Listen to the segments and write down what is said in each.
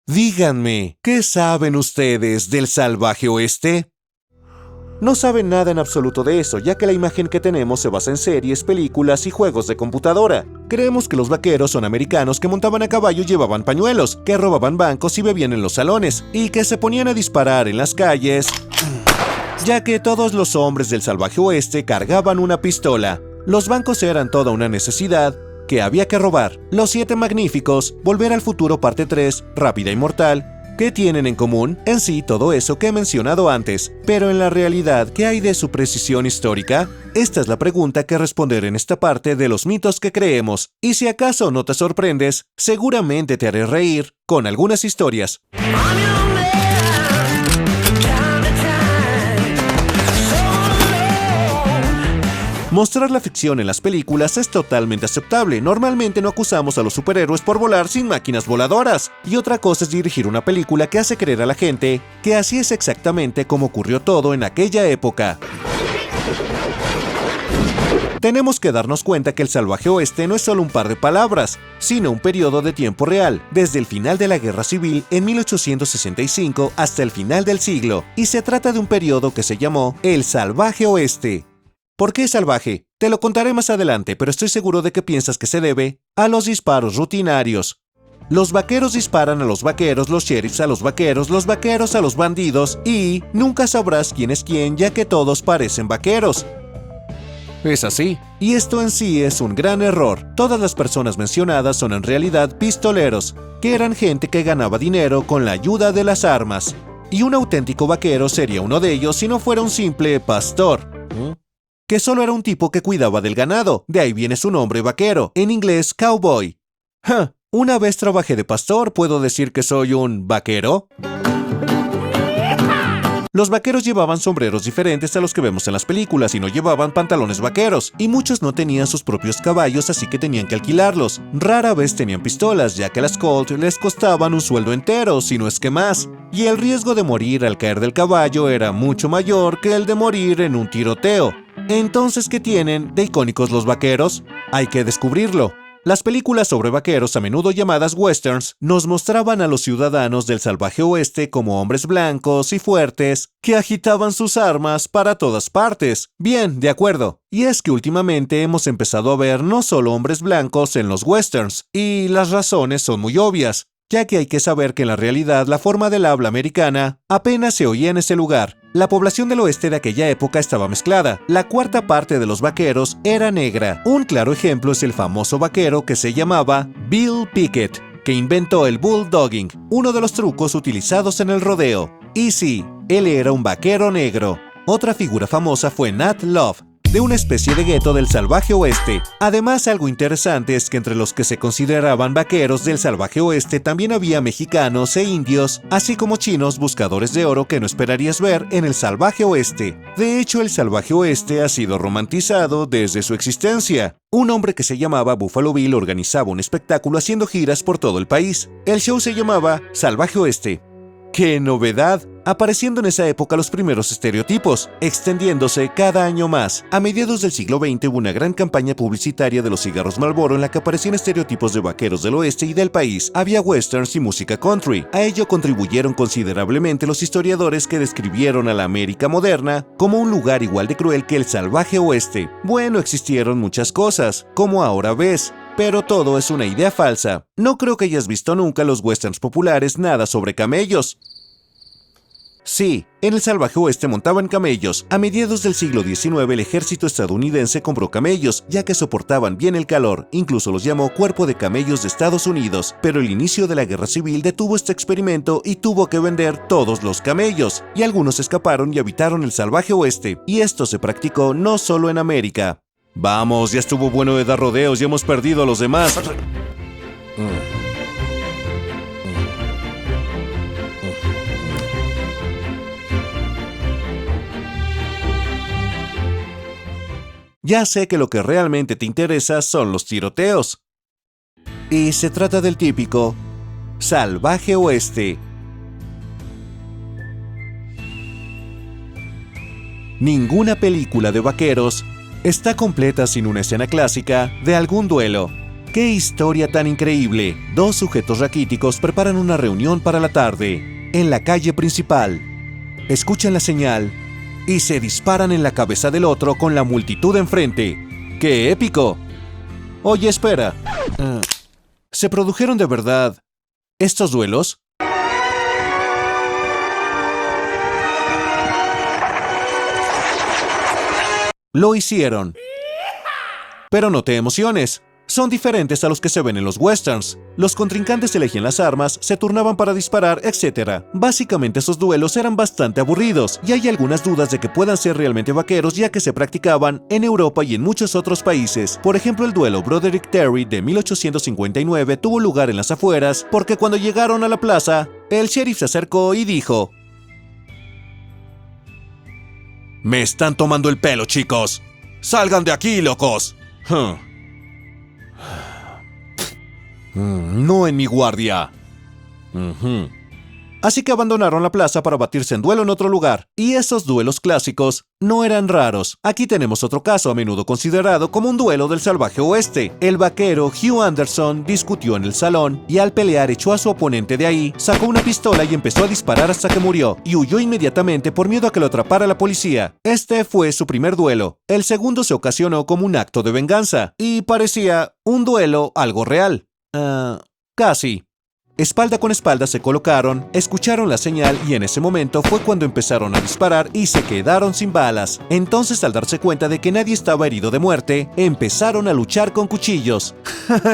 Díganme, ¿qué saben ustedes del salvaje oeste? No saben nada en absoluto de eso, ya que la imagen que tenemos se basa en series, películas y juegos de computadora. Creemos que los vaqueros son americanos que montaban a caballo y llevaban pañuelos, que robaban bancos y bebían en los salones, y que se ponían a disparar en las calles, ya que todos los hombres del salvaje oeste cargaban una pistola. Los bancos eran toda una necesidad que había que robar. Los 7 magníficos, Volver al futuro parte 3, Rápida y Mortal. ¿Qué tienen en común? En sí, todo eso que he mencionado antes, pero en la realidad, ¿qué hay de su precisión histórica? Esta es la pregunta que responder en esta parte de los mitos que creemos, y si acaso no te sorprendes, seguramente te haré reír con algunas historias. Mostrar la ficción en las películas es totalmente aceptable. Normalmente no acusamos a los superhéroes por volar sin máquinas voladoras. Y otra cosa es dirigir una película que hace creer a la gente que así es exactamente como ocurrió todo en aquella época. Tenemos que darnos cuenta que el salvaje oeste no es solo un par de palabras, sino un periodo de tiempo real, desde el final de la Guerra Civil en 1865 hasta el final del siglo, y se trata de un periodo que se llamó el salvaje oeste. ¿Por qué salvaje? Te lo contaré más adelante, pero estoy seguro de que piensas que se debe a los disparos rutinarios. Los vaqueros disparan a los vaqueros, los sheriffs a los vaqueros a los bandidos y nunca sabrás quién es quién, ya que todos parecen vaqueros. Es así. Y esto en sí es un gran error. Todas las personas mencionadas son en realidad pistoleros, que eran gente que ganaba dinero con la ayuda de las armas. Y un auténtico vaquero sería uno de ellos si no fuera un simple pastor. Que solo era un tipo que cuidaba del ganado, de ahí viene su nombre vaquero, en inglés cowboy. Una vez trabajé de pastor, ¿puedo decir que soy un vaquero? Los vaqueros llevaban sombreros diferentes a los que vemos en las películas y no llevaban pantalones vaqueros, y muchos no tenían sus propios caballos, así que tenían que alquilarlos. Rara vez tenían pistolas, ya que las Colt les costaban un sueldo entero, si no es que más, y el riesgo de morir al caer del caballo era mucho mayor que el de morir en un tiroteo. Entonces, ¿qué tienen de icónicos los vaqueros? Hay que descubrirlo. Las películas sobre vaqueros, a menudo llamadas westerns, nos mostraban a los ciudadanos del salvaje oeste como hombres blancos y fuertes que agitaban sus armas para todas partes. Bien, de acuerdo. Y es que últimamente hemos empezado a ver no solo hombres blancos en los westerns, y las razones son muy obvias, ya que hay que saber que en la realidad la forma del habla americana apenas se oía en ese lugar. La población del oeste de aquella época estaba mezclada. La cuarta parte de los vaqueros era negra. Un claro ejemplo es el famoso vaquero que se llamaba Bill Pickett, que inventó el bulldogging, uno de los trucos utilizados en el rodeo. Y sí, él era un vaquero negro. Otra figura famosa fue Nat Love, de una especie de gueto del salvaje oeste. Además, algo interesante es que entre los que se consideraban vaqueros del salvaje oeste también había mexicanos e indios, así como chinos buscadores de oro que no esperarías ver en el salvaje oeste. De hecho, el salvaje oeste ha sido romantizado desde su existencia. Un hombre que se llamaba Buffalo Bill organizaba un espectáculo haciendo giras por todo el país. El show se llamaba Salvaje Oeste. ¡Qué novedad! Apareciendo en esa época los primeros estereotipos, extendiéndose cada año más. A mediados del siglo XX hubo una gran campaña publicitaria de los cigarros Marlboro en la que aparecían estereotipos de vaqueros del oeste y del país. Había westerns y música country. A ello contribuyeron considerablemente los historiadores que describieron a la América moderna como un lugar igual de cruel que el salvaje oeste. Bueno, existieron muchas cosas, como ahora ves. Pero todo es una idea falsa. No creo que hayas visto nunca los westerns populares nada sobre camellos. Sí, en el salvaje oeste montaban camellos. A mediados del siglo XIX el ejército estadounidense compró camellos, ya que soportaban bien el calor, incluso los llamó Cuerpo de Camellos de Estados Unidos, pero el inicio de la guerra civil detuvo este experimento y tuvo que vender todos los camellos, y algunos escaparon y habitaron el salvaje oeste, y esto se practicó no solo en América. Vamos, ya estuvo bueno de dar rodeos, ya hemos perdido a los demás. Ya sé que lo que realmente te interesa son los tiroteos. Y se trata del típico salvaje oeste. Ninguna película de vaqueros está completa sin una escena clásica de algún duelo. ¡Qué historia tan increíble! Dos sujetos raquíticos preparan una reunión para la tarde, en la calle principal. Escuchan la señal y se disparan en la cabeza del otro con la multitud enfrente. ¡Qué épico! Oye, espera. ¿Se produjeron de verdad estos duelos? Lo hicieron. Pero no te emociones. Son diferentes a los que se ven en los westerns. Los contrincantes elegían las armas, se turnaban para disparar, etc. Básicamente esos duelos eran bastante aburridos, y hay algunas dudas de que puedan ser realmente vaqueros ya que se practicaban en Europa y en muchos otros países. Por ejemplo, el duelo Broderick Terry de 1859 tuvo lugar en las afueras porque cuando llegaron a la plaza, el sheriff se acercó y dijo: «Me están tomando el pelo, chicos. ¡Salgan de aquí, locos!» No en mi guardia. Así que abandonaron la plaza para batirse en duelo en otro lugar. Y esos duelos clásicos no eran raros. Aquí tenemos otro caso a menudo considerado como un duelo del salvaje oeste. El vaquero Hugh Anderson discutió en el salón y al pelear echó a su oponente de ahí, sacó una pistola y empezó a disparar hasta que murió, y huyó inmediatamente por miedo a que lo atrapara la policía. Este fue su primer duelo. El segundo se ocasionó como un acto de venganza, y parecía un duelo algo real. Casi. Espalda con espalda se colocaron, escucharon la señal y en ese momento fue cuando empezaron a disparar y se quedaron sin balas. Entonces, al darse cuenta de que nadie estaba herido de muerte, empezaron a luchar con cuchillos.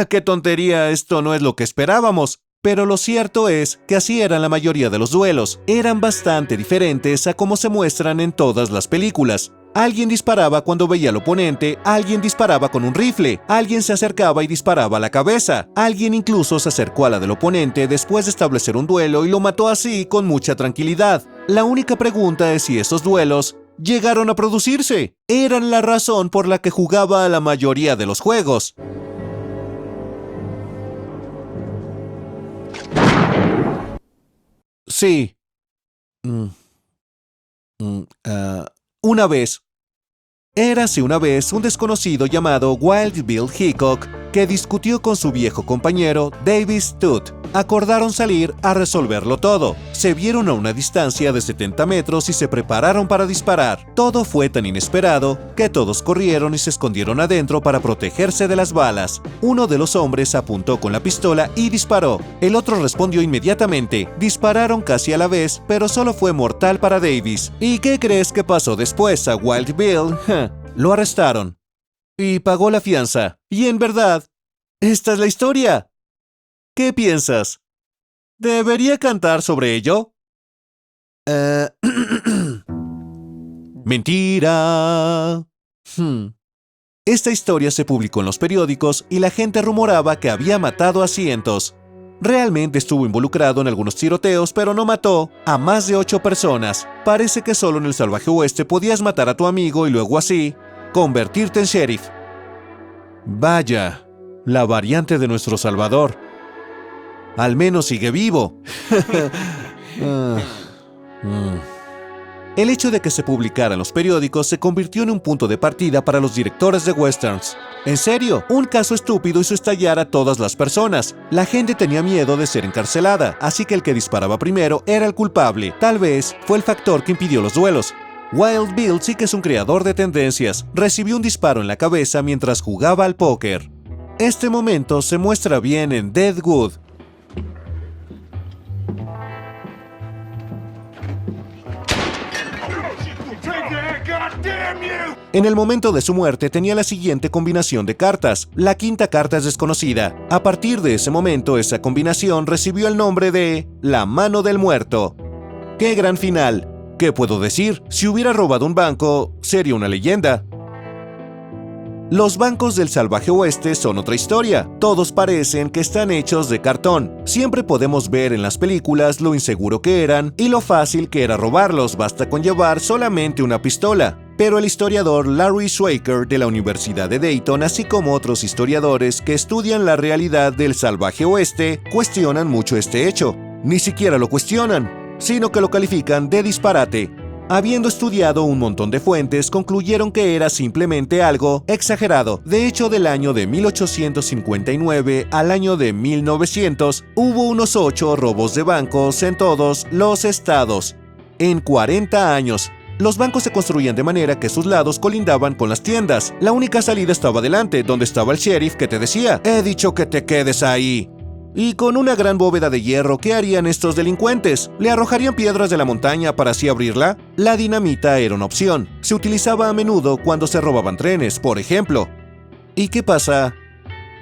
¡Qué tontería! Esto no es lo que esperábamos. Pero lo cierto es que así eran la mayoría de los duelos. Eran bastante diferentes a como se muestran en todas las películas. Alguien disparaba cuando veía al oponente, alguien disparaba con un rifle, alguien se acercaba y disparaba a la cabeza, alguien incluso se acercó a la del oponente después de establecer un duelo y lo mató así con mucha tranquilidad. La única pregunta es si esos duelos llegaron a producirse. Eran la razón por la que jugaba a la mayoría de los juegos. Sí. Una vez. Érase una vez un desconocido llamado Wild Bill Hickok que discutió con su viejo compañero Davis Tutt. Acordaron salir a resolverlo todo. Se vieron a una distancia de 70 metros y se prepararon para disparar. Todo fue tan inesperado que todos corrieron y se escondieron adentro para protegerse de las balas. Uno de los hombres apuntó con la pistola y disparó. El otro respondió inmediatamente. Dispararon casi a la vez, pero solo fue mortal para Davis. ¿Y qué crees que pasó después a Wild Bill? Lo arrestaron. Y pagó la fianza. Y en verdad, esta es la historia. ¿Qué piensas? ¿Debería cantar sobre ello? Mentira. Esta historia se publicó en los periódicos y la gente rumoraba que había matado a cientos. Realmente estuvo involucrado en algunos tiroteos, pero no mató a más de 8 personas. Parece que solo en el salvaje oeste podías matar a tu amigo y luego así convertirte en sheriff. Vaya, la variante de nuestro Salvador. Al menos sigue vivo. El hecho de que se publicara en los periódicos se convirtió en un punto de partida para los directores de westerns. En serio, un caso estúpido hizo estallar a todas las personas. La gente tenía miedo de ser encarcelada, así que el que disparaba primero era el culpable. Tal vez fue el factor que impidió los duelos. Wild Bill sí que es un creador de tendencias. Recibió un disparo en la cabeza mientras jugaba al póker. Este momento se muestra bien en Deadwood. En el momento de su muerte tenía la siguiente combinación de cartas. La quinta carta es desconocida. A partir de ese momento, esa combinación recibió el nombre de La Mano del Muerto. ¡Qué gran final! ¿Qué puedo decir? Si hubiera robado un banco, sería una leyenda. Los bancos del salvaje oeste son otra historia. Todos parecen que están hechos de cartón. Siempre podemos ver en las películas lo inseguro que eran y lo fácil que era robarlos, basta con llevar solamente una pistola. Pero el historiador Larry Schwaker de la Universidad de Dayton, así como otros historiadores que estudian la realidad del salvaje oeste, cuestionan mucho este hecho. Ni siquiera lo cuestionan, sino que lo califican de disparate. Habiendo estudiado un montón de fuentes, concluyeron que era simplemente algo exagerado. De hecho, del año de 1859 al año de 1900, hubo unos 8 robos de bancos en todos los estados. En 40 años, los bancos se construían de manera que sus lados colindaban con las tiendas. La única salida estaba delante, donde estaba el sheriff que te decía: «He dicho que te quedes ahí». Y con una gran bóveda de hierro, ¿qué harían estos delincuentes? ¿Le arrojarían piedras de la montaña para así abrirla? La dinamita era una opción. Se utilizaba a menudo cuando se robaban trenes, por ejemplo. ¿Y qué pasa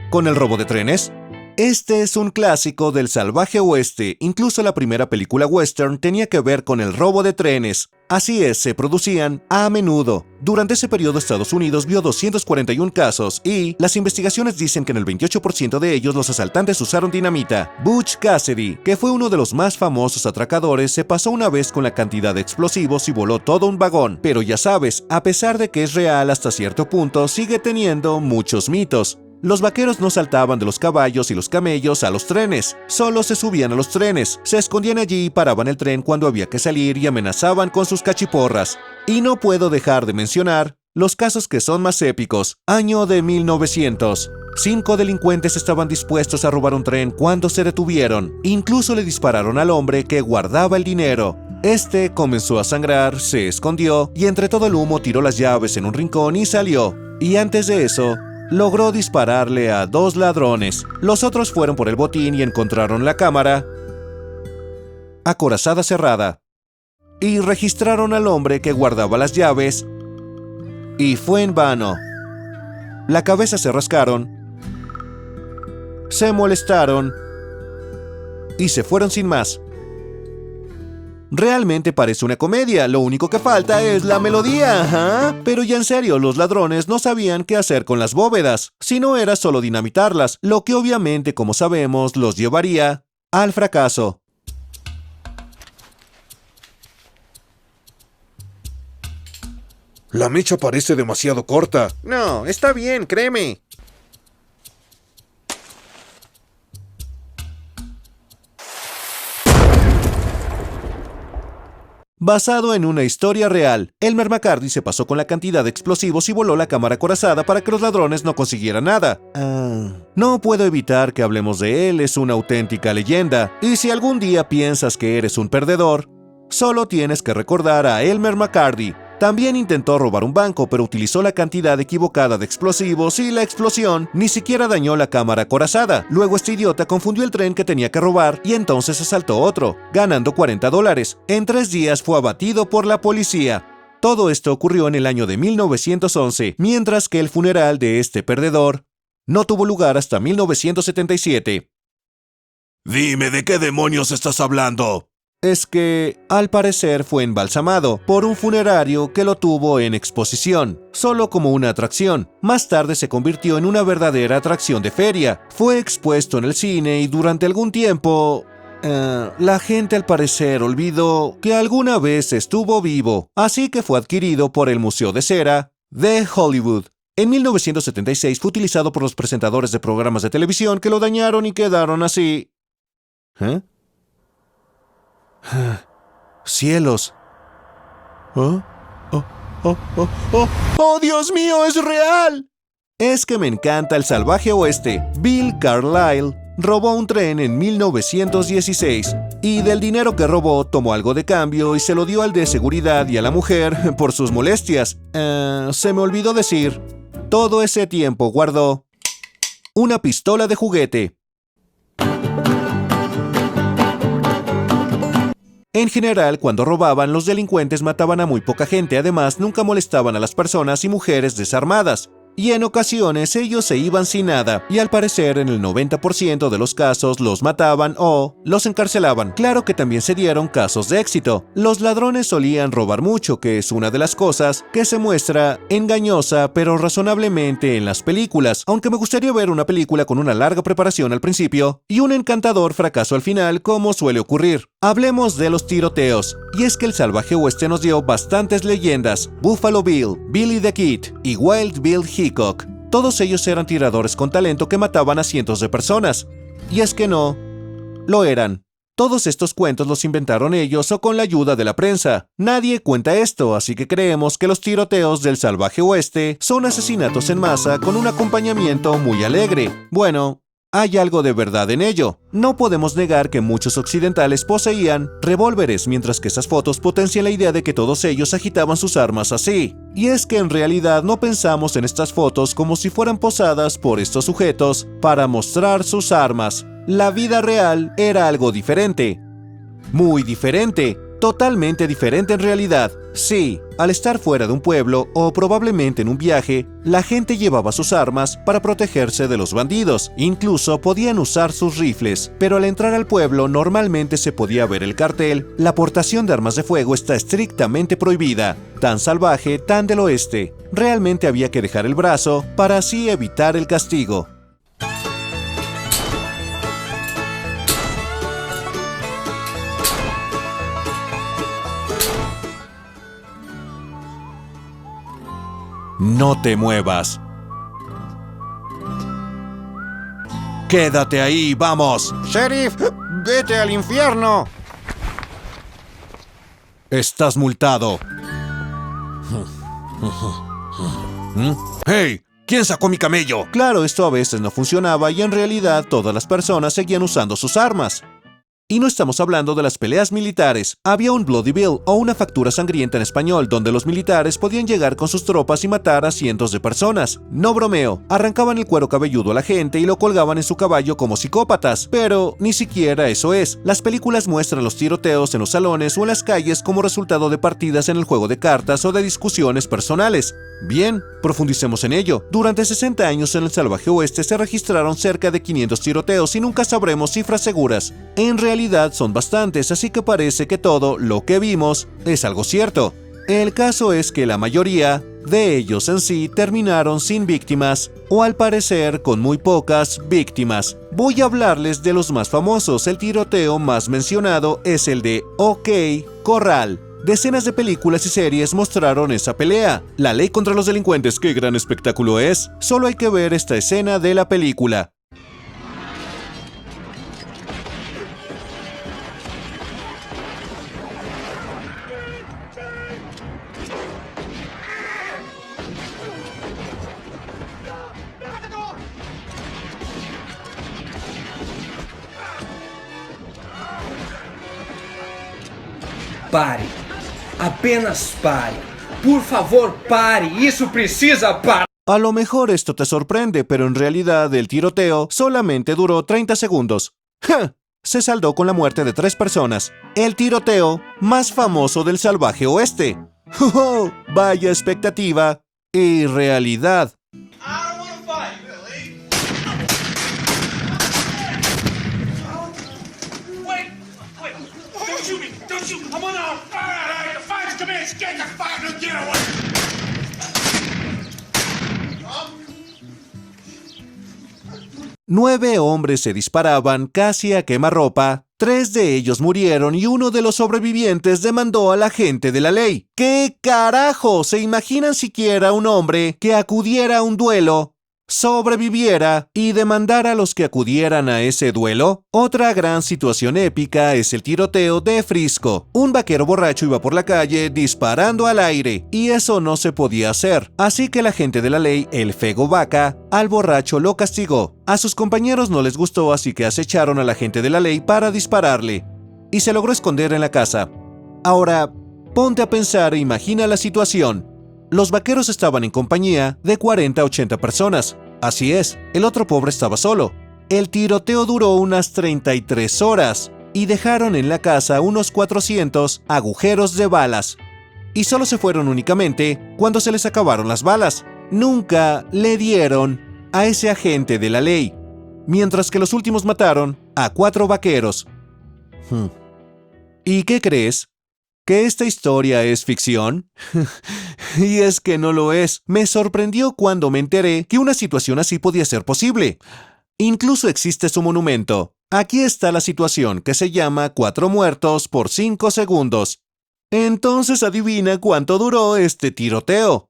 con el robo de trenes? Este es un clásico del salvaje oeste. Incluso la primera película western tenía que ver con el robo de trenes. Así es, se producían a menudo. Durante ese periodo Estados Unidos vio 241 casos y las investigaciones dicen que en el 28% de ellos los asaltantes usaron dinamita. Butch Cassidy, que fue uno de los más famosos atracadores, se pasó una vez con la cantidad de explosivos y voló todo un vagón. Pero ya sabes, a pesar de que es real hasta cierto punto, sigue teniendo muchos mitos. Los vaqueros no saltaban de los caballos y los camellos a los trenes, solo se subían a los trenes, se escondían allí y paraban el tren cuando había que salir y amenazaban con sus cachiporras. Y no puedo dejar de mencionar los casos que son más épicos. Año de 1900. 5 delincuentes estaban dispuestos a robar un tren cuando se detuvieron. Incluso le dispararon al hombre que guardaba el dinero. Este comenzó a sangrar, se escondió y entre todo el humo tiró las llaves en un rincón y salió. Y antes de eso, logró dispararle a 2 ladrones. Los otros fueron por el botín y encontraron la cámara acorazada cerrada. Y registraron al hombre que guardaba las llaves. Y fue en vano. La cabeza se rascaron, se molestaron y se fueron sin más. Realmente parece una comedia, lo único que falta es la melodía, ¿ajá? Pero ya en serio, los ladrones no sabían qué hacer con las bóvedas, si no era solo dinamitarlas, lo que obviamente, como sabemos, los llevaría al fracaso. La mecha parece demasiado corta. No, está bien, créeme. Basado en una historia real, Elmer McCarthy se pasó con la cantidad de explosivos y voló la cámara acorazada para que los ladrones no consiguieran nada. No puedo evitar que hablemos de él, es una auténtica leyenda. Y si algún día piensas que eres un perdedor, solo tienes que recordar a Elmer McCarthy. También intentó robar un banco, pero utilizó la cantidad equivocada de explosivos y la explosión ni siquiera dañó la cámara acorazada. Luego este idiota confundió el tren que tenía que robar y entonces asaltó otro, ganando $40. En 3 días fue abatido por la policía. Todo esto ocurrió en el año de 1911, mientras que el funeral de este perdedor no tuvo lugar hasta 1977. Dime, ¿de qué demonios estás hablando? Es que, al parecer, fue embalsamado por un funerario que lo tuvo en exposición, solo como una atracción. Más tarde se convirtió en una verdadera atracción de feria. Fue expuesto en el cine y durante algún tiempo la gente al parecer olvidó que alguna vez estuvo vivo, así que fue adquirido por el Museo de Cera de Hollywood. En 1976 fue utilizado por los presentadores de programas de televisión que lo dañaron y quedaron así. ¡Cielos! ¡Oh, Dios mío, es real! Es que me encanta el salvaje oeste. Bill Carlisle robó un tren en 1916 y del dinero que robó tomó algo de cambio y se lo dio al de seguridad y a la mujer por sus molestias. Se me olvidó decir, todo ese tiempo guardó una pistola de juguete. En general, cuando robaban, los delincuentes mataban a muy poca gente, además nunca molestaban a las personas y mujeres desarmadas. Y en ocasiones ellos se iban sin nada, y al parecer en el 90% de los casos los mataban o los encarcelaban. Claro que también se dieron casos de éxito. Los ladrones solían robar mucho, que es una de las cosas que se muestra engañosa pero razonablemente en las películas, aunque me gustaría ver una película con una larga preparación al principio y un encantador fracaso al final, como suele ocurrir. Hablemos de los tiroteos, y es que el salvaje oeste nos dio bastantes leyendas: Buffalo Bill, Billy the Kid y Wild Bill Hickok. Todos ellos eran tiradores con talento que mataban a cientos de personas. Y es que no lo eran. Todos estos cuentos los inventaron ellos o con la ayuda de la prensa. Nadie cuenta esto, así que creemos que los tiroteos del salvaje oeste son asesinatos en masa con un acompañamiento muy alegre. Bueno, hay algo de verdad en ello. No podemos negar que muchos occidentales poseían revólveres, mientras que esas fotos potencian la idea de que todos ellos agitaban sus armas así. Y es que en realidad no pensamos en estas fotos como si fueran posadas por estos sujetos para mostrar sus armas. La vida real era algo diferente. Muy diferente. Totalmente diferente en realidad. Sí, al estar fuera de un pueblo o probablemente en un viaje, la gente llevaba sus armas para protegerse de los bandidos. Incluso podían usar sus rifles, pero al entrar al pueblo normalmente se podía ver el cartel: la portación de armas de fuego está estrictamente prohibida. Tan salvaje, tan del oeste. Realmente había que dejar el brazo para así evitar el castigo. No te muevas. Quédate ahí, vamos. ¡Sheriff! ¡Vete al infierno! Estás multado. ¡Hey! ¿Quién sacó mi camello? Claro, esto a veces no funcionaba y en realidad todas las personas seguían usando sus armas. Y no estamos hablando de las peleas militares. Había un Bloody Bill o una factura sangrienta en español, donde los militares podían llegar con sus tropas y matar a cientos de personas. No bromeo, arrancaban el cuero cabelludo a la gente y lo colgaban en su caballo como psicópatas. Pero ni siquiera eso es. Las películas muestran los tiroteos en los salones o en las calles como resultado de partidas en el juego de cartas o de discusiones personales. Bien, profundicemos en ello. Durante 60 años en el salvaje oeste se registraron cerca de 500 tiroteos y nunca sabremos cifras seguras. En realidad son bastantes, así que parece que todo lo que vimos es algo cierto. El caso es que la mayoría de ellos en sí terminaron sin víctimas, o al parecer con muy pocas víctimas. Voy a hablarles de los más famosos. El tiroteo más mencionado es el de OK Corral. Decenas de películas y series mostraron esa pelea. La ley contra los delincuentes, qué gran espectáculo es. Solo hay que ver esta escena de la película. Pare. Apenas pare. Por favor, pare. Isso precisa parar. A lo mejor esto te sorprende, pero en realidad el tiroteo solamente duró 30 segundos. ¡Ja! Se saldó con la muerte de 3 personas. El tiroteo más famoso del salvaje oeste. ¡Oh! Vaya expectativa y realidad. Nueve hombres se disparaban casi a quemarropa. 3 de ellos murieron y uno de los sobrevivientes demandó a la gente de la ley. ¿Qué carajo? ¿Se imaginan siquiera un hombre que acudiera a un duelo, sobreviviera y demandara a los que acudieran a ese duelo? Otra gran situación épica es el tiroteo de Frisco. Un vaquero borracho iba por la calle disparando al aire, y eso no se podía hacer. Así que la gente de la ley, el Fego Vaca, al borracho lo castigó. A sus compañeros no les gustó, así que acecharon a la gente de la ley para dispararle, y se logró esconder en la casa. Ahora, ponte a pensar e imagina la situación. Los vaqueros estaban en compañía de 40 a 80 personas. Así es, el otro pobre estaba solo. El tiroteo duró unas 33 horas y dejaron en la casa unos 400 agujeros de balas. Y solo se fueron únicamente cuando se les acabaron las balas. Nunca le dieron a ese agente de la ley, mientras que los últimos mataron a 4 vaqueros. ¿Y qué crees? ¿Que esta historia es ficción? Y es que no lo es. Me sorprendió cuando me enteré que una situación así podía ser posible. Incluso existe su monumento. Aquí está la situación, que se llama 4 muertos por 5 segundos. Entonces adivina cuánto duró este tiroteo.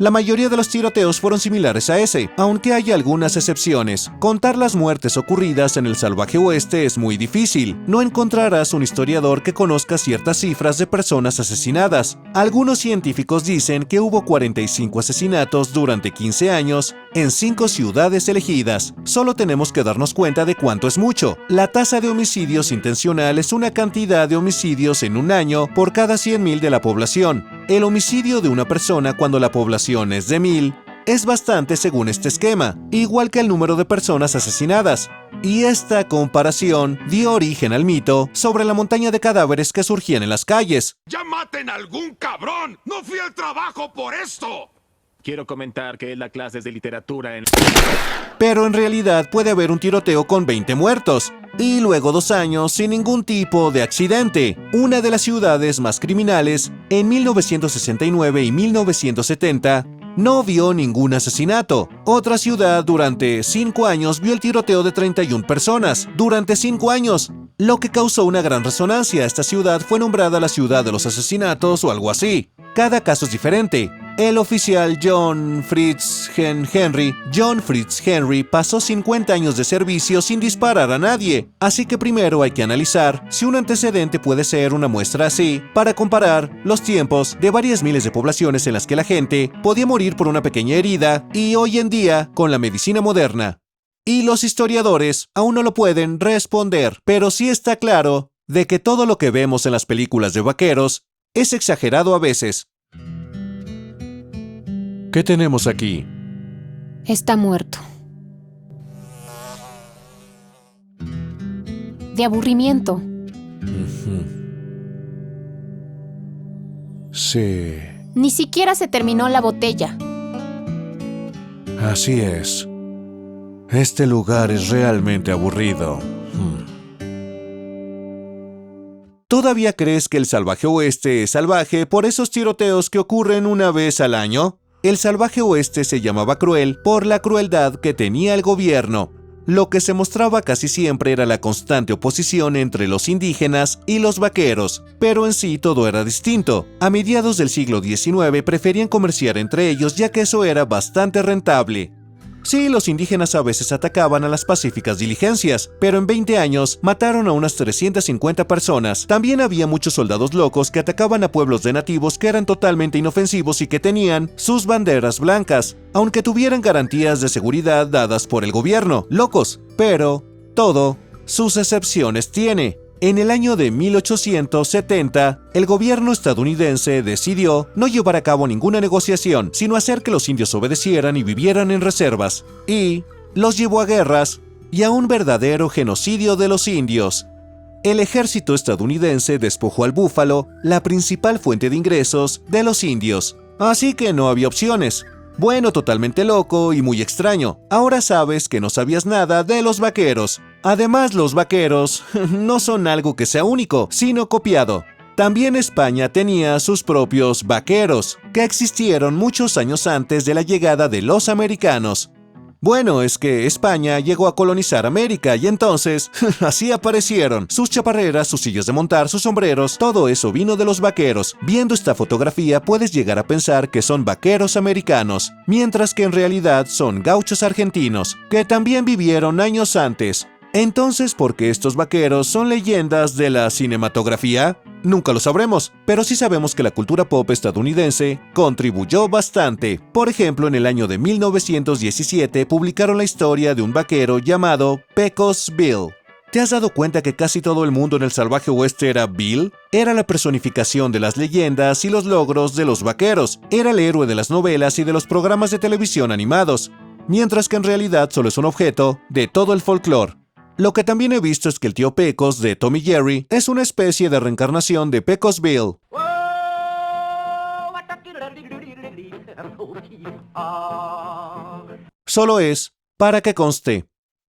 La mayoría de los tiroteos fueron similares a ese, aunque hay algunas excepciones. Contar las muertes ocurridas en el salvaje oeste es muy difícil. No encontrarás un historiador que conozca ciertas cifras de personas asesinadas. Algunos científicos dicen que hubo 45 asesinatos durante 15 años en 5 ciudades elegidas. Solo tenemos que darnos cuenta de cuánto es mucho. La tasa de homicidios intencional es una cantidad de homicidios en un año por cada 100.000 de la población. El homicidio de una persona cuando la población es de 1.000 es bastante según este esquema, igual que el número de personas asesinadas. Y esta comparación dio origen al mito sobre la montaña de cadáveres que surgían en las calles. ¡Ya maten a algún cabrón! ¡No fui al trabajo por esto! Quiero comentar que es la clase de literatura en... Pero en realidad puede haber un tiroteo con 20 muertos, y luego 2 años sin ningún tipo de accidente. Una de las ciudades más criminales, en 1969 y 1970, no vio ningún asesinato. Otra ciudad durante 5 años vio el tiroteo de 31 personas, durante 5 años, lo que causó una gran resonancia. Esta ciudad fue nombrada la ciudad de los asesinatos o algo así. Cada caso es diferente. El oficial John Fritz Henry pasó 50 años de servicio sin disparar a nadie, así que primero hay que analizar si un antecedente puede ser una muestra así, para comparar los tiempos de varias miles de poblaciones en las que la gente podía morir por una pequeña herida y hoy en día con la medicina moderna. Y los historiadores aún no lo pueden responder, pero sí está claro de que todo lo que vemos en las películas de vaqueros es exagerado a veces. ¿Qué tenemos aquí? Está muerto. De aburrimiento. Sí, Ni siquiera se terminó la botella. así es. Este lugar es realmente aburrido. ¿Todavía crees que el salvaje oeste es salvaje por esos tiroteos que ocurren una vez al año? El salvaje oeste se llamaba cruel por la crueldad que tenía el gobierno. Lo que se mostraba casi siempre era la constante oposición entre los indígenas y los vaqueros, pero en sí todo era distinto. A mediados del siglo XIX preferían comerciar entre ellos ya que eso era bastante rentable. Sí, los indígenas a veces atacaban a las pacíficas diligencias, pero en 20 años mataron a unas 350 personas. También había muchos soldados locos que atacaban a pueblos de nativos que eran totalmente inofensivos y que tenían sus banderas blancas, aunque tuvieran garantías de seguridad dadas por el gobierno. Locos, pero todo sus excepciones tiene. En el año de 1870, el gobierno estadounidense decidió no llevar a cabo ninguna negociación, sino hacer que los indios obedecieran y vivieran en reservas, y los llevó a guerras y a un verdadero genocidio de los indios. El ejército estadounidense despojó al búfalo, la principal fuente de ingresos de los indios, así que no había opciones. Bueno, totalmente loco y muy extraño. Ahora sabes que no sabías nada de los vaqueros. Además, los vaqueros no son algo que sea único, sino copiado. También España tenía sus propios vaqueros, que existieron muchos años antes de la llegada de los americanos. Bueno, es que España llegó a colonizar América y entonces, así aparecieron. Sus chaparreras, sus sillas de montar, sus sombreros, todo eso vino de los vaqueros. Viendo esta fotografía puedes llegar a pensar que son vaqueros americanos, mientras que en realidad son gauchos argentinos, que también vivieron años antes. Entonces, ¿por qué estos vaqueros son leyendas de la cinematografía? Nunca lo sabremos, pero sí sabemos que la cultura pop estadounidense contribuyó bastante. Por ejemplo, en el año de 1917 publicaron la historia de un vaquero llamado Pecos Bill. ¿Te has dado cuenta que casi todo el mundo en el salvaje oeste era Bill? Era la personificación de las leyendas y los logros de los vaqueros. Era el héroe de las novelas y de los programas de televisión animados, mientras que en realidad solo es un objeto de todo el folclore. Lo que también he visto es que el tío Pecos de Tom y Jerry es una especie de reencarnación de Pecos Bill. Solo es para que conste.